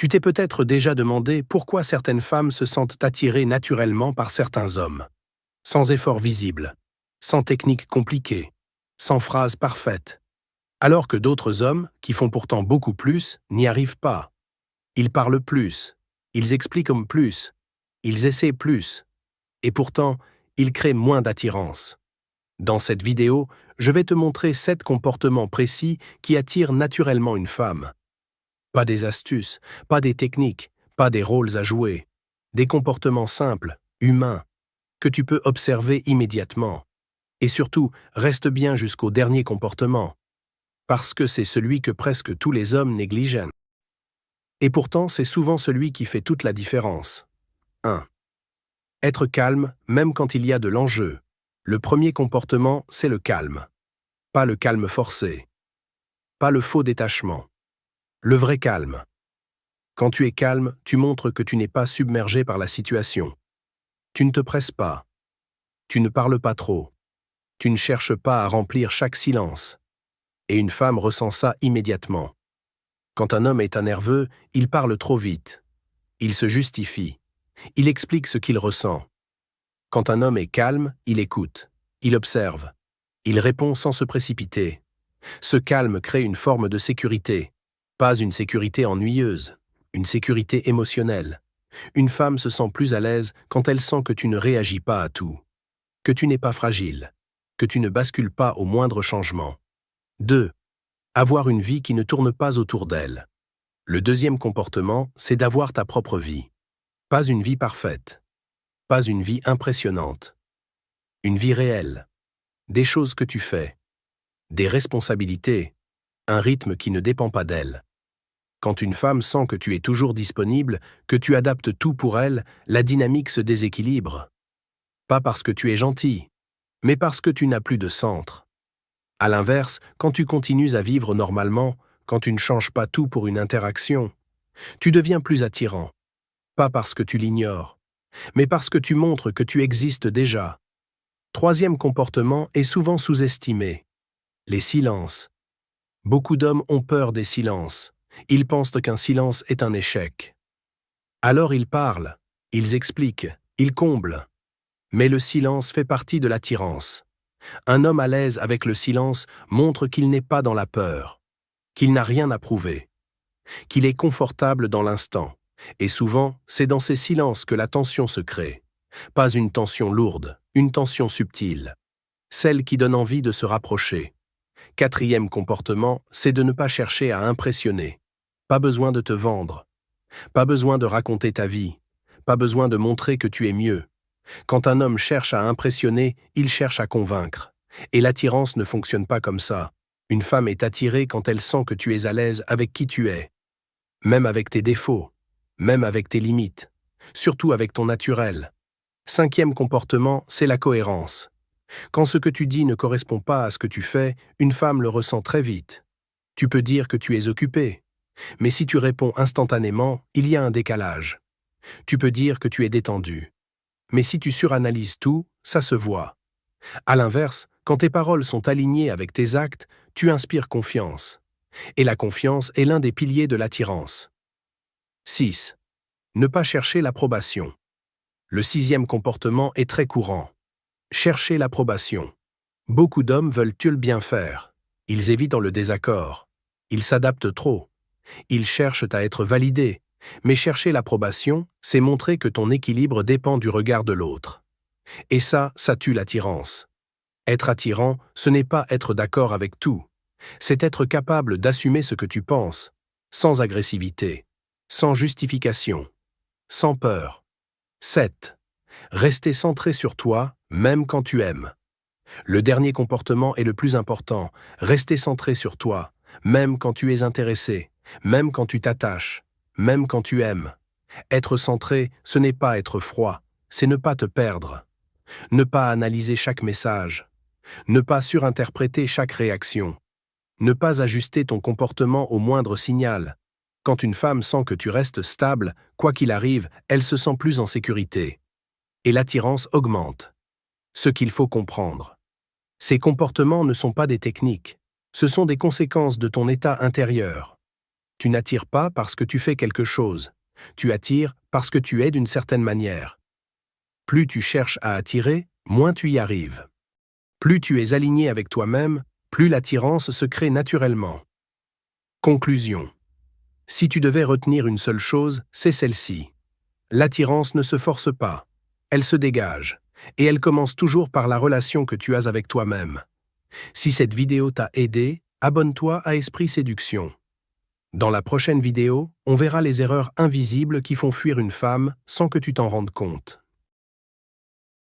Tu t'es peut-être déjà demandé pourquoi certaines femmes se sentent attirées naturellement par certains hommes, sans effort visible, sans technique compliquée, sans phrase parfaite, alors que d'autres hommes, qui font pourtant beaucoup plus, n'y arrivent pas. Ils parlent plus, ils expliquent plus, ils essaient plus, et pourtant, ils créent moins d'attirance. Dans cette vidéo, je vais te montrer 7 comportements précis qui attirent naturellement une femme. Pas des astuces, pas des techniques, pas des rôles à jouer. Des comportements simples, humains, que tu peux observer immédiatement. Et surtout, reste bien jusqu'au dernier comportement, parce que c'est celui que presque tous les hommes négligent. Et pourtant, c'est souvent celui qui fait toute la différence. 1. Être calme, même quand il y a de l'enjeu. Le premier comportement, c'est le calme. Pas le calme forcé. Pas le faux détachement. Le vrai calme. Quand tu es calme, tu montres que tu n'es pas submergé par la situation. Tu ne te presses pas. Tu ne parles pas trop. Tu ne cherches pas à remplir chaque silence. Et une femme ressent ça immédiatement. Quand un homme est nerveux, il parle trop vite. Il se justifie. Il explique ce qu'il ressent. Quand un homme est calme, il écoute. Il observe. Il répond sans se précipiter. Ce calme crée une forme de sécurité. Pas une sécurité ennuyeuse. Une sécurité émotionnelle. Une femme se sent plus à l'aise quand elle sent que tu ne réagis pas à tout, que tu n'es pas fragile, que tu ne bascules pas au moindre changement. 2. Avoir une vie qui ne tourne pas autour d'elle. Le deuxième comportement, c'est d'avoir ta propre vie. Pas une vie parfaite. Pas une vie impressionnante. Une vie réelle. Des choses que tu fais. Des responsabilités. Un rythme qui ne dépend pas d'elle. Quand une femme sent que tu es toujours disponible, que tu adaptes tout pour elle, la dynamique se déséquilibre. Pas parce que tu es gentil, mais parce que tu n'as plus de centre. À l'inverse, quand tu continues à vivre normalement, quand tu ne changes pas tout pour une interaction, tu deviens plus attirant. Pas parce que tu l'ignores, mais parce que tu montres que tu existes déjà. Troisième comportement est souvent sous-estimé. Les silences. Beaucoup d'hommes ont peur des silences. Ils pensent qu'un silence est un échec. Alors ils parlent, ils expliquent, ils comblent. Mais le silence fait partie de l'attirance. Un homme à l'aise avec le silence montre qu'il n'est pas dans la peur, qu'il n'a rien à prouver, qu'il est confortable dans l'instant. Et souvent, c'est dans ces silences que la tension se crée. Pas une tension lourde, une tension subtile. Celle qui donne envie de se rapprocher. Quatrième comportement, c'est de ne pas chercher à impressionner. Pas besoin de te vendre. Pas besoin de raconter ta vie. Pas besoin de montrer que tu es mieux. Quand un homme cherche à impressionner, il cherche à convaincre. Et l'attirance ne fonctionne pas comme ça. Une femme est attirée quand elle sent que tu es à l'aise avec qui tu es. Même avec tes défauts. Même avec tes limites. Surtout avec ton naturel. Cinquième comportement, c'est la cohérence. Quand ce que tu dis ne correspond pas à ce que tu fais, une femme le ressent très vite. Tu peux dire que tu es occupé. Mais si tu réponds instantanément, il y a un décalage. Tu peux dire que tu es détendu. Mais si tu suranalyses tout, ça se voit. À l'inverse, quand tes paroles sont alignées avec tes actes, tu inspires confiance. Et la confiance est l'un des piliers de l'attirance. 6. Ne pas chercher l'approbation. Le sixième comportement est très courant. Chercher l'approbation. Beaucoup d'hommes veulent-ils bien faire. Ils évitent le désaccord. Ils s'adaptent trop. Ils cherchent à être validés. Mais chercher l'approbation, c'est montrer que ton équilibre dépend du regard de l'autre. Et ça tue l'attirance. Être attirant, ce n'est pas être d'accord avec tout. C'est être capable d'assumer ce que tu penses, sans agressivité, sans justification, sans peur. 7. Rester centré sur toi, même quand tu aimes. Le dernier comportement est le plus important. Rester centré sur toi, même quand tu es intéressé, même quand tu t'attaches, même quand tu aimes. Être centré, ce n'est pas être froid, c'est ne pas te perdre. Ne pas analyser chaque message. Ne pas surinterpréter chaque réaction. Ne pas ajuster ton comportement au moindre signal. Quand une femme sent que tu restes stable, quoi qu'il arrive, elle se sent plus en sécurité. Et l'attirance augmente. Ce qu'il faut comprendre. Ces comportements ne sont pas des techniques. Ce sont des conséquences de ton état intérieur. Tu n'attires pas parce que tu fais quelque chose. Tu attires parce que tu es d'une certaine manière. Plus tu cherches à attirer, moins tu y arrives. Plus tu es aligné avec toi-même, plus l'attirance se crée naturellement. Conclusion. Si tu devais retenir une seule chose, c'est celle-ci. L'attirance ne se force pas. Elle se dégage. Et elle commence toujours par la relation que tu as avec toi-même. Si cette vidéo t'a aidé, abonne-toi à Esprit Séduction. Dans la prochaine vidéo, on verra les erreurs invisibles qui font fuir une femme sans que tu t'en rendes compte.